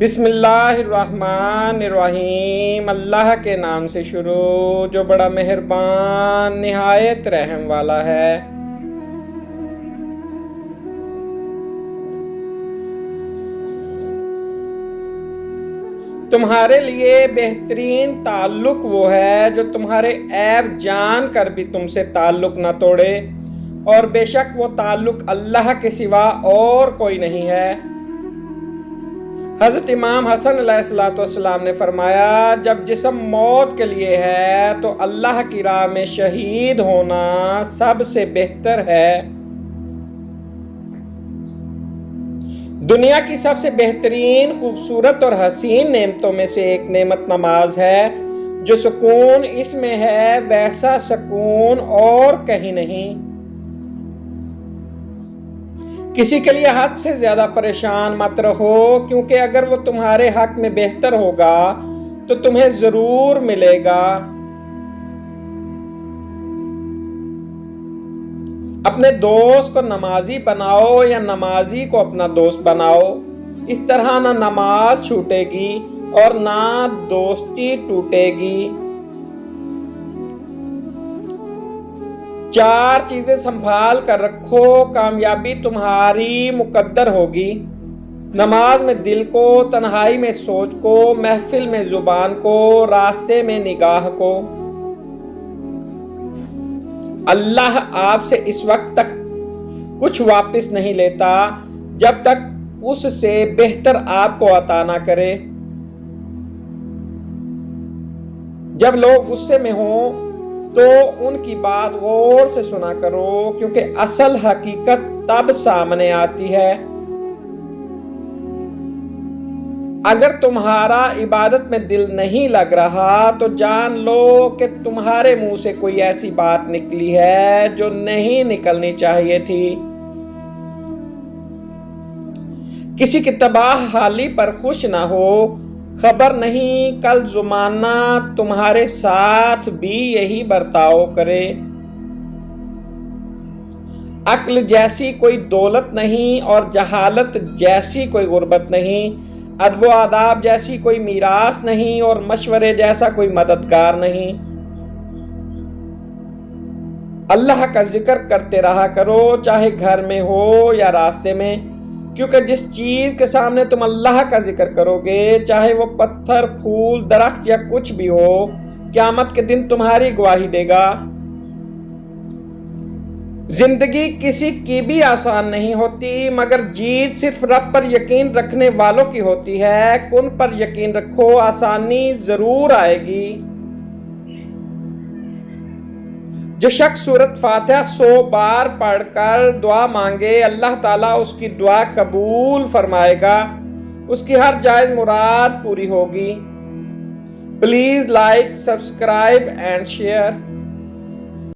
بسم اللہ الرحمن الرحیم، اللہ کے نام سے شروع جو بڑا مہربان نہایت رحم والا ہے۔ تمہارے لیے بہترین تعلق وہ ہے جو تمہارے عیب جان کر بھی تم سے تعلق نہ توڑے، اور بے شک وہ تعلق اللہ کے سوا اور کوئی نہیں ہے۔ حضرت امام حسن علیہ السلام نے فرمایا، جب جسم موت کے لیے ہے تو اللہ کی راہ میں شہید ہونا سب سے بہتر ہے۔ دنیا کی سب سے بہترین، خوبصورت اور حسین نعمتوں میں سے ایک نعمت نماز ہے۔ جو سکون اس میں ہے ویسا سکون اور کہیں نہیں۔ کسی کے لیے حد سے زیادہ پریشان مت رہو، کیونکہ اگر وہ تمہارے حق میں بہتر ہوگا تو تمہیں ضرور ملے گا۔ اپنے دوست کو نمازی بناؤ یا نمازی کو اپنا دوست بناؤ، اس طرح نہ نماز چھوٹے گی اور نہ دوستی ٹوٹے گی۔ 4 چیزیں سنبھال کر رکھو، کامیابی تمہاری مقدر ہوگی۔ نماز میں دل کو، تنہائی میں سوچ کو، محفل میں زبان کو، راستے میں نگاہ کو۔ اللہ آپ سے اس وقت تک کچھ واپس نہیں لیتا جب تک اس سے بہتر آپ کو عطا نہ کرے۔ جب لوگ غصے میں ہوں تو ان کی بات غور سے سنا کرو، کیونکہ اصل حقیقت تب سامنے آتی ہے۔ اگر تمہارا عبادت میں دل نہیں لگ رہا تو جان لو کہ تمہارے منہ سے کوئی ایسی بات نکلی ہے جو نہیں نکلنی چاہیے تھی۔ کسی کی تباہ حالی پر خوش نہ ہو، خبر نہیں کل زمانہ تمہارے ساتھ بھی یہی برتاؤ کرے۔ عقل جیسی کوئی دولت نہیں اور جہالت جیسی کوئی غربت نہیں، ادب و آداب جیسی کوئی میراث نہیں اور مشورے جیسا کوئی مددگار نہیں۔ اللہ کا ذکر کرتے رہا کرو، چاہے گھر میں ہو یا راستے میں، کیونکہ جس چیز کے سامنے تم اللہ کا ذکر کرو گے، چاہے وہ پتھر، پھول، درخت یا کچھ بھی ہو، قیامت کے دن تمہاری گواہی دے گا۔ زندگی کسی کی بھی آسان نہیں ہوتی، مگر جیت صرف رب پر یقین رکھنے والوں کی ہوتی ہے۔ کن پر یقین رکھو، آسانی ضرور آئے گی۔ جو شخص سورۃ فاتحہ 100 بار پڑھ کر دعا مانگے، اللہ تعالیٰ اس کی دعا قبول فرمائے گا، اس کی ہر جائز مراد پوری ہوگی۔ Please like, subscribe and share.